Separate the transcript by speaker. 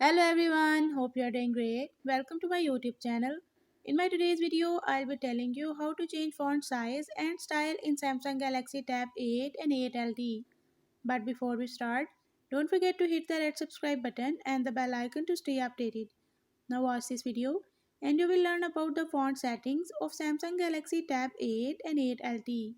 Speaker 1: Hello everyone, hope you are doing great. Welcome to my YouTube channel. In my today's video, I'll be telling you how to change font size and style in Samsung Galaxy Tab 8 and 8LT. But before we start, don't forget to hit the red subscribe button and the bell icon to stay updated. Now watch this video and you will learn about the font settings of Samsung Galaxy Tab 8 and 8LT.